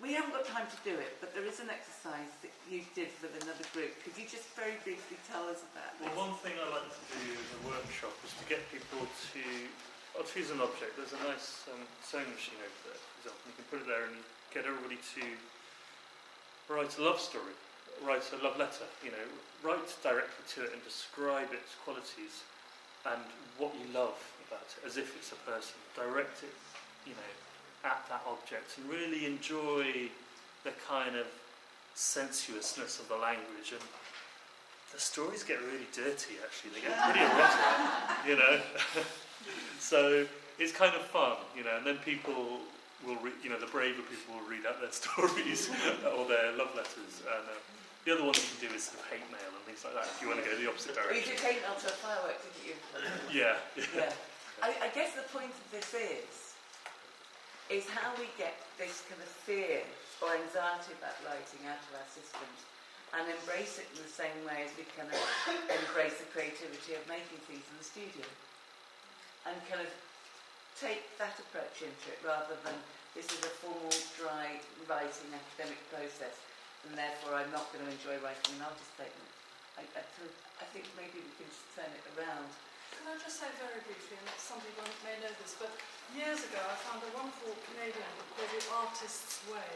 we haven't got time to do it, but there is an exercise that you did with another group. Could you just very briefly tell us about this? Well, one thing I like to do in a workshop is to get people to, I'll choose an object. There's a nice sewing machine over there, for example. You can put it there and get everybody to write a love story, write a love letter, write directly to it and describe its qualities and what you love about it, as if it's a person. Direct it, at that object and really enjoy the kind of sensuousness of the language. And the stories get really dirty, actually. They get pretty erotic, So it's kind of fun, and then people will read, the braver people will read out their stories or their love letters. And the other one you can do is sort of hate mail and things like that if you want to go the opposite direction. You did hate mail to a firework, didn't you? Yeah. I guess the point of this is how we get this kind of fear or anxiety about writing out of our systems and embrace it in the same way as we kind of embrace the creativity of making things in the studio. And kind of take that approach into it rather than this is a formal, dry writing academic process and therefore I'm not going to enjoy writing an artist statement. I think maybe we can just turn it around. Can I just say very briefly, and some people may know this, but years ago I found a wonderful Canadian book called The Artist's Way.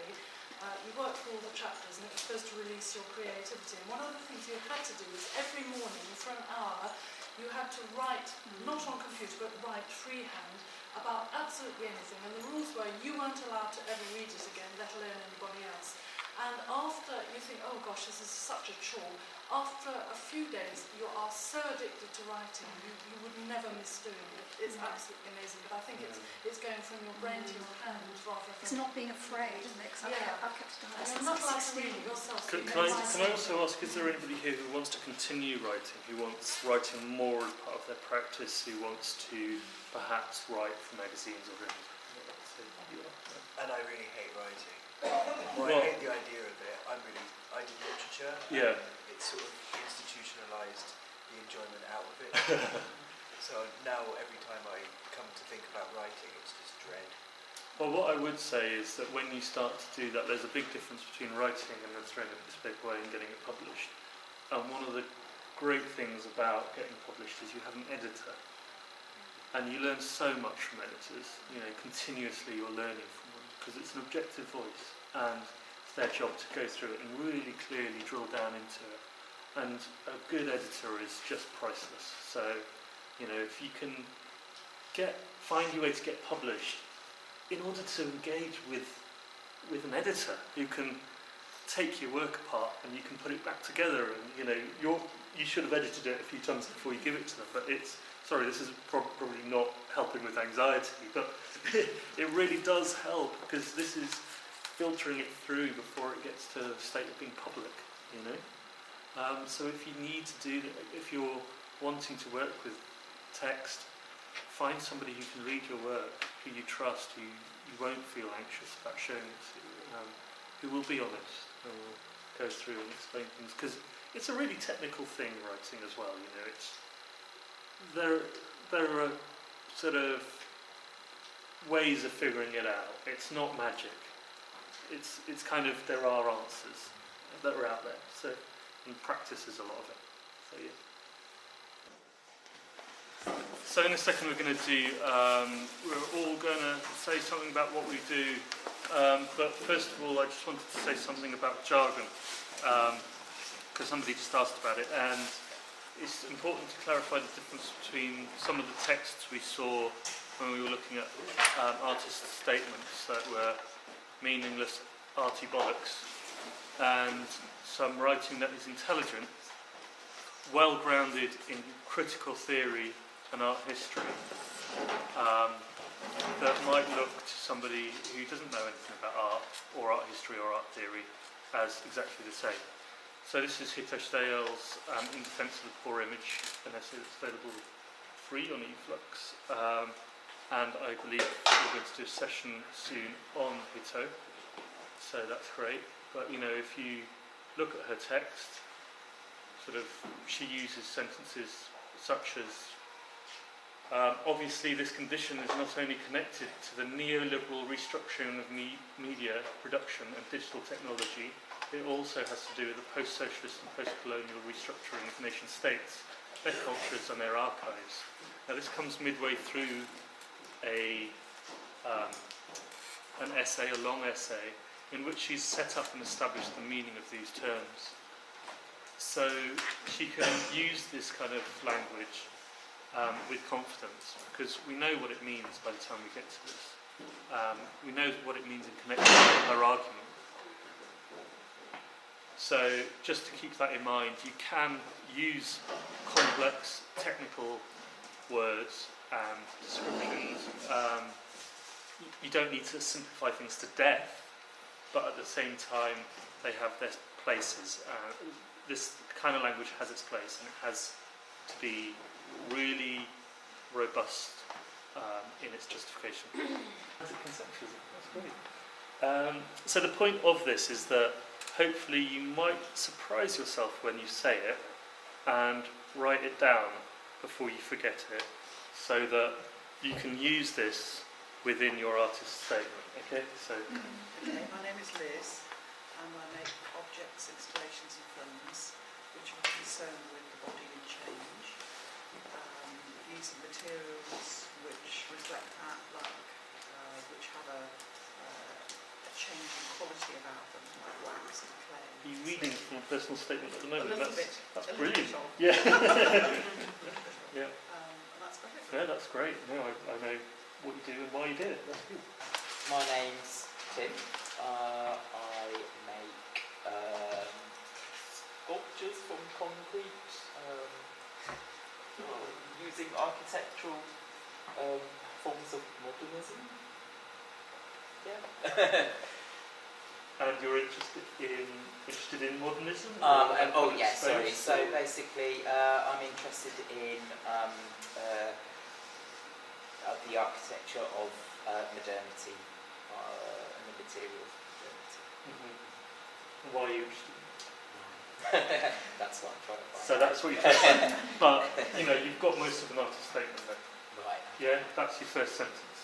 You worked for all the chapters and it was supposed to release your creativity. And one of the things you had to do was every morning for an hour you had to write, not on computer, but write freehand about absolutely anything. And the rules were you weren't allowed to ever read it again, let alone anybody else. And after you think, oh gosh, this is such a chore, after a few days you are so addicted to writing, you would never miss doing it. It's absolutely amazing. But I think it's going from your brain to your hand rather than... It's not being afraid, isn't it? Because I've kept it You're not allowed to read it yourself. Can I also ask, is there anybody here who wants to continue writing, who wants writing more as part of their practice, who wants to perhaps write for magazines or anything? And I really hate writing. I hate the idea of it. I did literature. Yeah. It's sort of institutionalised the enjoyment out of it. So now every time I come to think about writing, it's just dread. Well, what I would say is that when you start to do that, there's a big difference between writing and then throwing a piece of paper away and getting it published. And one of the great things about getting published is you have an editor. And you learn so much from editors. Continuously you're learning from them because it's an objective voice and it's their job to go through it and really clearly drill down into it. And a good editor is just priceless. So, if you can find your way to get published, in order to engage with an editor who can take your work apart and you can put it back together, and you should have edited it a few times before you give it to them. But sorry, this is probably not helping with anxiety, but it really does help because this is filtering it through before it gets to the state of being public. So if you need to do that, if you're wanting to work with text, find somebody who can read your work, who you trust, who you won't feel anxious about showing it to, who will be honest and will go through and explain things. Because it's a really technical thing, writing as well. There are sort of ways of figuring it out. It's not magic. It's kind of, there are answers that are out there. So, and practice is a lot of it. So yeah. So in a second we're going to do, we're all going to say something about what we do, but first of all I just wanted to say something about jargon, because somebody just asked about it, and it's important to clarify the difference between some of the texts we saw when we were looking at artist statements that were meaningless arty bollocks, and some writing that is intelligent, well grounded in critical theory and art history, that might look to somebody who doesn't know anything about art or art history or art theory as exactly the same. So this is Hitesh Dayal's In Defense of the Poor Image, an essay that's available free on eFlux, and I believe we're going to do a session soon on Hito, so that's great. But if you look at her text, she uses sentences such as Obviously, this condition is not only connected to the neoliberal restructuring of media production and digital technology, it also has to do with the post-socialist and post-colonial restructuring of nation states, their cultures and their archives. Now, this comes midway through an essay, a long essay, in which she's set up and established the meaning of these terms. So she can use this kind of language with confidence, because we know what it means by the time we get to this. We know what it means in connection with her argument. So just to keep that in mind, you can use complex technical words and descriptions. You don't need to simplify things to death, but at the same time they have their places. This kind of language has its place, and it has to be really robust in its justification. That's great. So the point of this is that hopefully you might surprise yourself when you say it and write it down before you forget it, so that you can use this within your artist's statement. Okay, so. Okay, my name is Liz, and I make objects, installations and films which are concerned with the body and change, using materials which reflect that, like which have a changing quality about them, like wax and clay. Are you reading from a personal statement at the moment? A little bit. That's a brilliant. Little Yeah. Yeah. and that's about it. Yeah, that's great. No, I know what you do and why you do it. That's good. My name's Tim. I make sculptures from concrete using architectural forms of modernism. Yeah. And you're interested in modernism? Yes. Sorry. So basically, I'm interested in the architecture of modernity and the material of modernity. Mm-hmm. Why are you interested? That's what I'm trying to find. So that's what you're trying to find. But you've got most of an artist's statement there. Right. Yeah, that's your first sentence.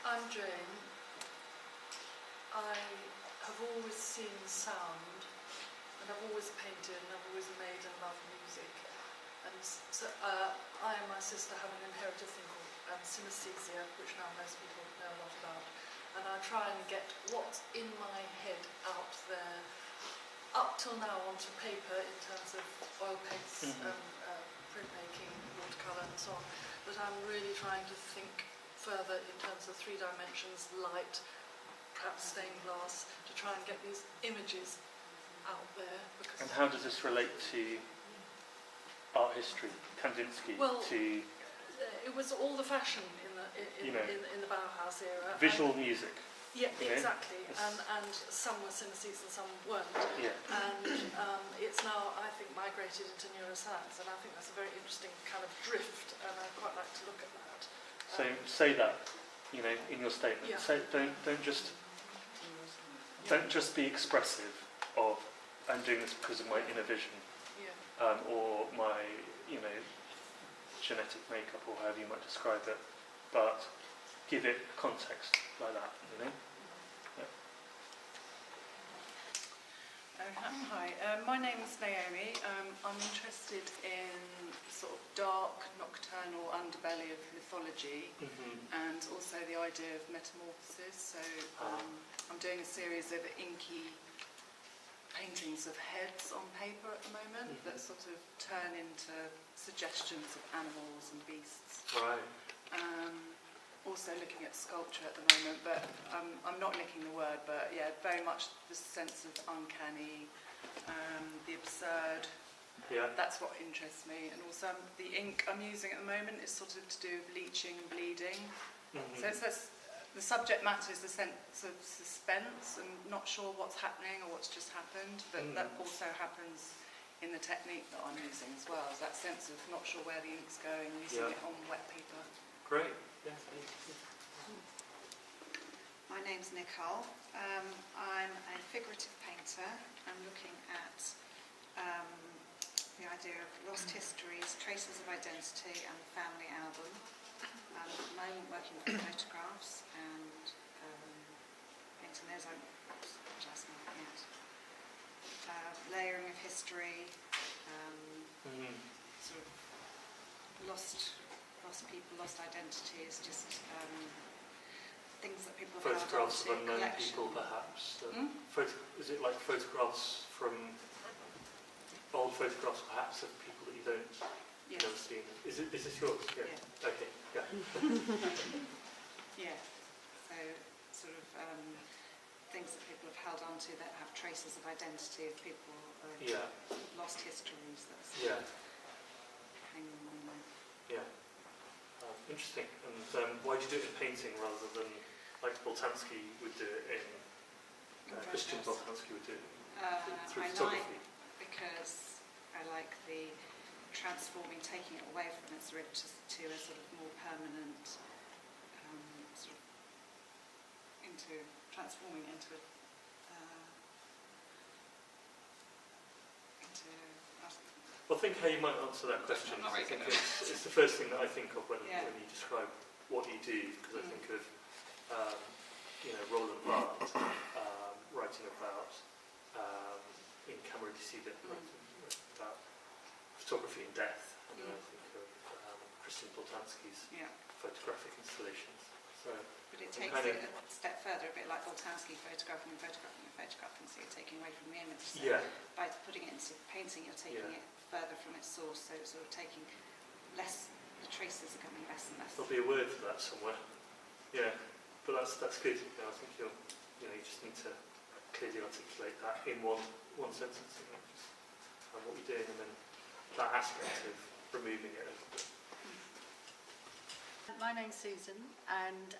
I'm Jane. I have always seen sound, and I've always painted, and I've always made and loved music. And so I and my sister have an inherited thing called synesthesia, which now most people know a lot about. And I try and get what's in my head out there, up till now onto paper in terms of oil paints, printmaking, watercolour and so on. But I'm really trying to think further in terms of 3 dimensions, light, perhaps stained glass, to try and get these images out there. And how does this relate to art history, Kandinsky? Well, to it was all the fashion in the Bauhaus era. visual music. Yeah, Okay. exactly. And some were synesthetes and some weren't. Yeah. And it's now, I think, migrated into neuroscience, and I think that's a very interesting kind of drift, and I'd quite like to look at that. So say that, in your statement. Yeah. Say, don't just be expressive of I'm doing this because of my inner vision, Yeah. or my genetic makeup, or however you might describe it, but give it context like that. Yeah. Hi, my name is Naomi. I'm interested in sort of dark, nocturnal underbelly of mythology, and also the idea of metamorphosis. So I'm doing a series of inky paintings of heads on paper at the moment that sort of turn into suggestions of animals and beasts. Right. Also looking at sculpture at the moment, but I'm not licking the word, but yeah, very much the sense of uncanny, the absurd. Yeah. That's what interests me. And also the ink I'm using at the moment is sort of to do with bleaching, bleeding. So the subject matter is the sense of suspense and not sure what's happening or what's just happened, but that also happens in the technique that I'm using as well. Is that sense of not sure where the ink's going, using it on wet paper. Great. Yeah. My name's Nicole. I'm a figurative painter. I'm looking at the idea of lost histories, traces of identity, and the family album. At the moment, working with photographs and painting those out. Just not yet. Layering of history, sort of lost people, lost identities, just things that people have held on Photographs to, of unknown collection. people, perhaps. Is it like photographs from old photographs, perhaps, of people that you don't Yes. never seen? Is this yours? Yeah. Yeah. Okay. Yeah. Yeah. So sort of things that people have held on to that have traces of identity of people, Yeah. lost histories. That's Yeah. hanging on there. Yeah. Interesting. And why do you do it in painting rather than like Boltanski would do it in Christian Photographs. Boltanski would do it through I photography? because I like the transforming, taking it away from its roots to a sort of more permanent, sort of transforming into a, Well, think how you might answer that question. I'm not I very think good at it's the first thing that I think of when Yeah. you describe what you do, because I think of Roland Barthes writing about in Camera di Sida, writing about photography and death, and then I think of Christian Boltanski's photographic installations. So, but it I'm takes kind it a step further, a bit like Boltanski photographing, so you're taking away from the image. So yeah, by putting it into painting, you're taking Yeah. it further from its source, so it's sort of taking less, the traces are coming less and less. there'll be a word for that somewhere. Yeah, but that's good. I think you just need to clearly articulate that in one sentence, just what you're doing, and then that aspect of removing it a little bit. My name's Susan, and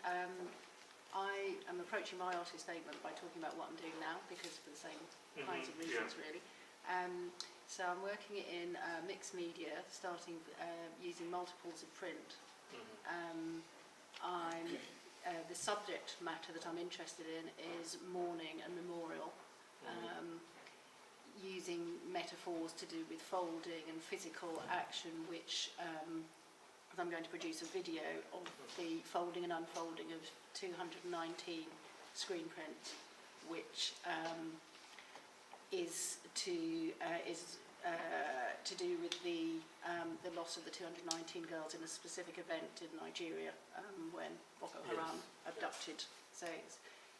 I am approaching my artist statement by talking about what I'm doing now, because for the same kinds of reasons, really. So I'm working in mixed media, starting using multiples of print. The subject matter that I'm interested in is mourning and memorial, using metaphors to do with folding and physical action, which I'm going to produce a video of the folding and unfolding of 219 screen prints, which is to do with the loss of the 219 girls in a specific event in Nigeria when Boko Haram abducted. So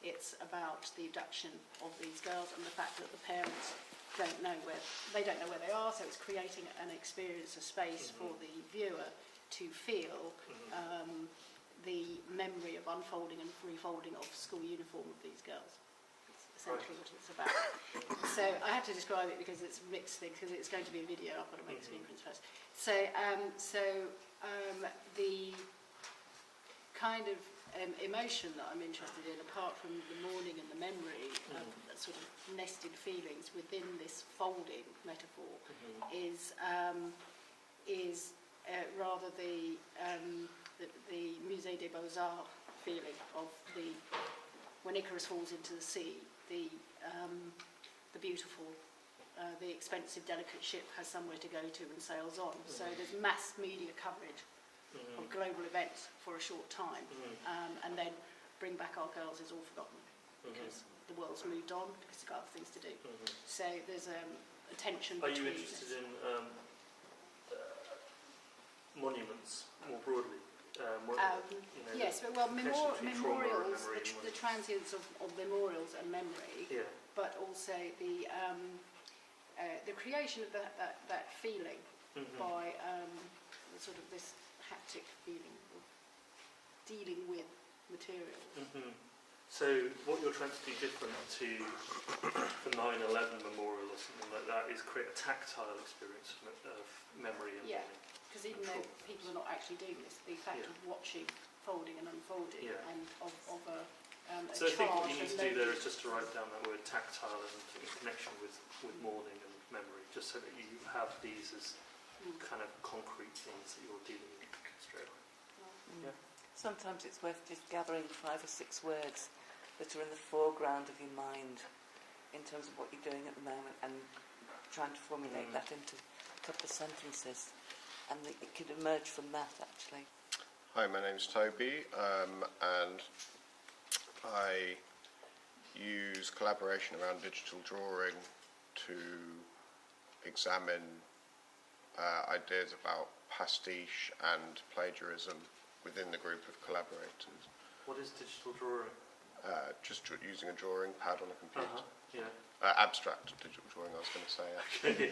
it's about the abduction of these girls and the fact that the parents don't know where they are. So it's creating an experience, a space for the viewer to feel the memory of unfolding and refolding of school uniform of these girls. Essentially what it's about. So I had to describe it because it's mixed things, because it's going to be a video. I've got to make screen prints first. So the kind of emotion that I'm interested in, apart from the mourning and the memory of sort of nested feelings within this folding metaphor, is rather the Musée des Beaux-Arts feeling of when Icarus falls into the sea, the beautiful, the expensive, delicate ship has somewhere to go to and sails on. So there's mass media coverage of global events for a short time, and then bring back our girls is all forgotten because the world's moved on, because they've got other things to do. So there's a tension. Are you interested in monuments more broadly? Yes, but memorials, memory the transience of memorials and memory, but also the creation of that feeling by sort of this haptic feeling of dealing with materials. So what you're trying to do different to the 9/11 memorial or something like that is create a tactile experience of memory and meaning. Because even though people are not actually doing this, the fact of watching folding and unfolding and of a so I think what you need to do there is loaded. just to write down that word tactile and in connection with mourning and memory, just so that you have these as kind of concrete things that you're dealing with straight away. Sometimes it's worth just gathering 5 or 6 words that are in the foreground of your mind in terms of what you're doing at the moment and trying to formulate that into couple of sentences, and it could emerge from that actually. Hi, my name's Toby, and I use collaboration around digital drawing to examine ideas about pastiche and plagiarism within the group of collaborators. What is digital drawing? Just using a drawing pad on a computer. Yeah. Abstract digital drawing, I was going to say, actually,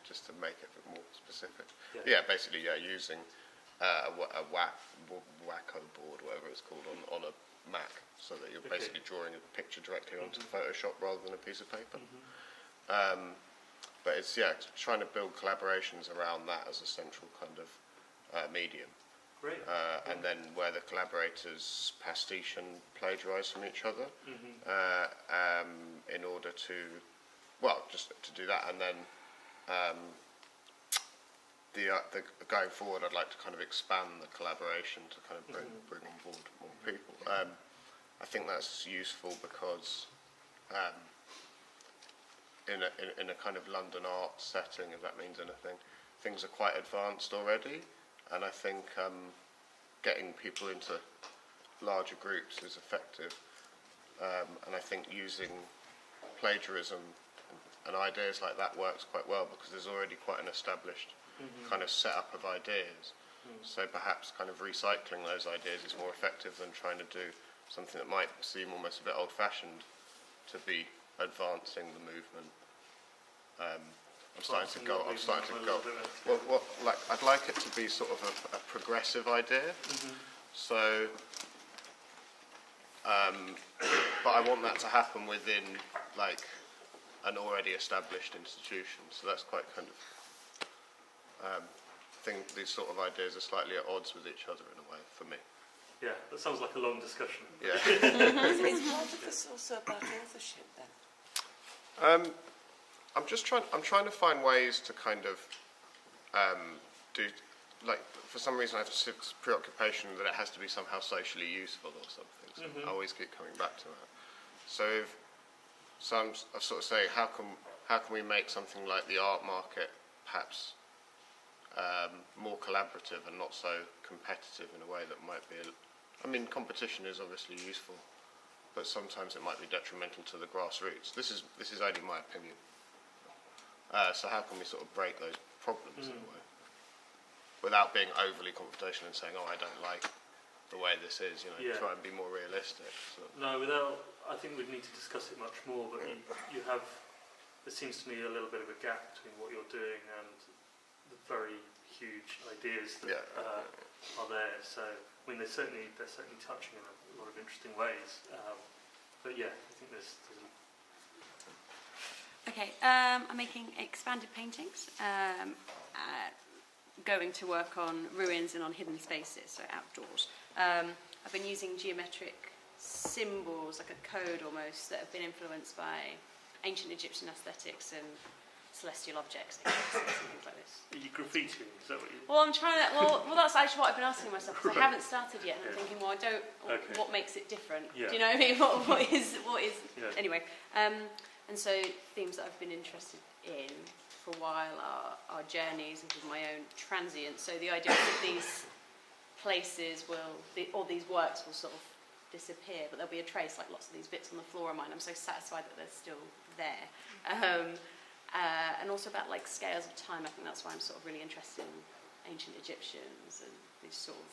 just to make it a bit more specific. Yeah. Basically, using a wacko board, whatever it's called, on a Mac, so that you're basically drawing a picture directly onto Photoshop rather than a piece of paper. But it's trying to build collaborations around that as a central kind of medium. Great. And then where the collaborators pastiche and plagiarise from each other, in order to, just to do that, and then going forward, I'd like to kind of expand the collaboration to kind of bring on board more people. I think that's useful because in a kind of London art setting, if that means anything, things are quite advanced already. And I think getting people into larger groups is effective. And I think using plagiarism and ideas like that works quite well because there's already quite an established kind of setup of ideas. So perhaps kind of recycling those ideas is more effective than trying to do something that might seem almost a bit old-fashioned to be advancing the movement. I'm starting to go. Well, I'd like it to be sort of a progressive idea. So, but I want that to happen within like an already established institution. So that's quite kind of. I think these sort of ideas are slightly at odds with each other in a way for me. Yeah, that sounds like a long discussion. Yeah. Is part of this also about authorship then? I'm trying to find ways to kind of do, like, for some reason I have this preoccupation that it has to be somehow socially useful or something. So I always keep coming back to that. So I'm sort of saying, how can we make something like the art market perhaps more collaborative and not so competitive in a way that might be. I mean, competition is obviously useful, but sometimes it might be detrimental to the grassroots. This is only my opinion. So how can we sort of break those problems in a way, without being overly confrontational and saying, "Oh, I don't like the way this is." Try and be more realistic. So. No, I think we'd need to discuss it much more. But you have. There seems to me a little bit of a gap between what you're doing and the very huge ideas that are there. So I mean, they're certainly touching in a lot of interesting ways. But yeah, I think there's Okay, I'm making expanded paintings, going to work on ruins and on hidden spaces, so outdoors. I've been using geometric symbols, like a code almost, that have been influenced by ancient Egyptian aesthetics and celestial objects, and things like this. Are you graffitiing? Is that what you? Well, I'm trying to. Well, that's actually what I've been asking myself. Because I haven't started yet, and I'm thinking, well, I don't. Okay. What makes it different? Yeah. Do you know what I mean? What is? Yeah. Anyway, and so themes that I've been interested in for a while are journeys and my own transience. So the idea that these places all these works will sort of disappear, but there'll be a trace, like lots of these bits on the floor of mine. I'm so satisfied that they're still there. And also about like scales of time. I think that's why I'm sort of really interested in ancient Egyptians and these sort of,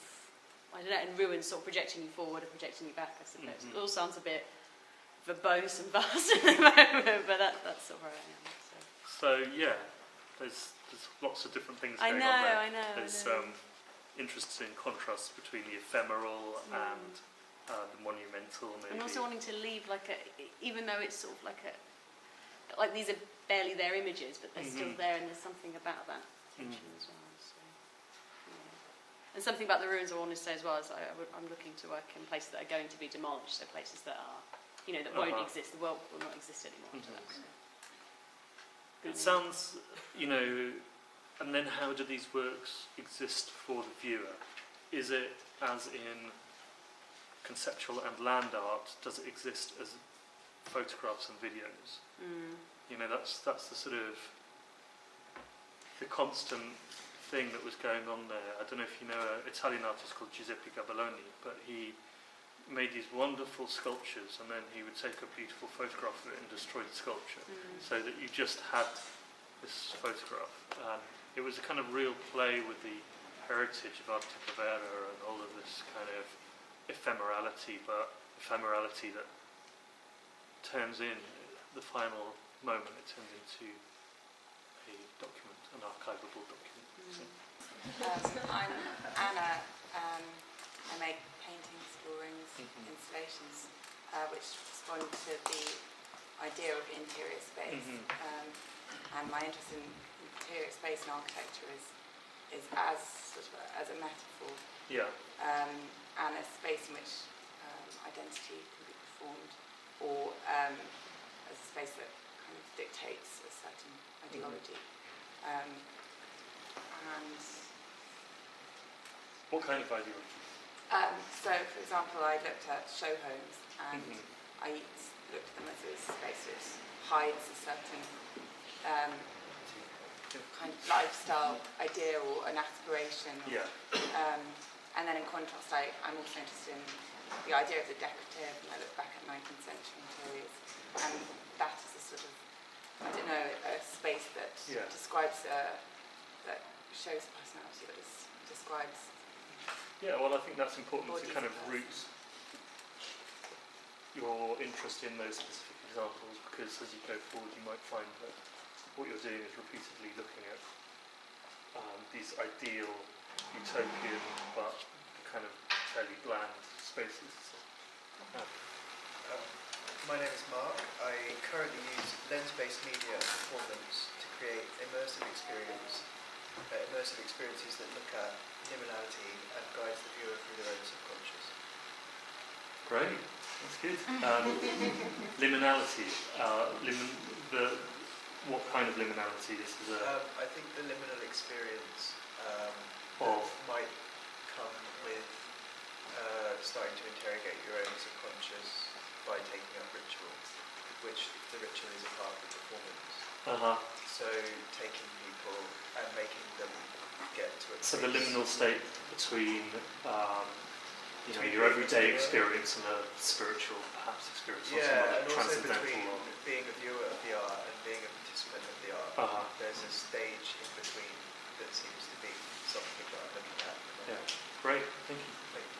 I don't know, and ruins sort of projecting you forward and projecting you back, I suppose. It all sounds a bit verbose and vast at the moment, but that's sort of where I am. So yeah, there's lots of different things going on there. I know. There's interesting contrasts between the ephemeral and the monumental, maybe. And also wanting to leave even though it's sort of like these are barely their images, but they're still there, and there's something about that tension as well. So, yeah. And something about the ruins I want to say as well is I'm looking to work in places that are going to be demolished, so places that are, that won't exist. The world will not exist anymore. So. It sounds, and then how do these works exist for the viewer? Is it as in conceptual and land art? Does it exist as photographs and videos? That's the sort of. the constant thing that was going on there. I don't know if you know an Italian artist called Giuseppe Gabelloni, but he made these wonderful sculptures, and then he would take a beautiful photograph of it and destroy the sculpture, so that you just had this photograph. It was a kind of real play with the heritage of arte povera and all of this kind of ephemerality, but ephemerality that turns in the final moment, it turns into a document, an archivable document. I'm Anna. I make paintings, drawings, installations, which respond to the idea of interior space. And my interest in interior space and architecture is as sort of as a metaphor, and a space in which identity can be performed, or as a space that kind of dictates a certain ideology. And what kind of ideology? so, for example, I looked at show homes, and I looked at them as a space which hides a certain kind of lifestyle idea or an aspiration. And then in contrast, I'm also interested in the idea of the decorative, and I look back at 19th century interiors, and that is a sort of, I don't know, a space that describes, that shows personality, but describes. Yeah, well, I think that's important to kind of root your interest in those specific examples, because as you go forward, you might find that what you're doing is repeatedly looking at these ideal, utopian, but kind of fairly bland spaces. My name is Mark. I currently use lens-based media and performance to create immersive experiences that look at liminality and guides the viewer through their own subconscious. Great, that's good. Liminality. What kind of liminality? This is I think the liminal experience of might come with starting to interrogate your own subconscious by taking up ritual, which the ritual is a part of the performance. So taking people and making them get to it. So the liminal state between your everyday experience and a spiritual, perhaps experience, or some other and also transcendental between one. being a viewer of the art and being a participant of the art. There's a stage in between that seems to be something that I'm looking at. Yeah, great, thank you. Thank you.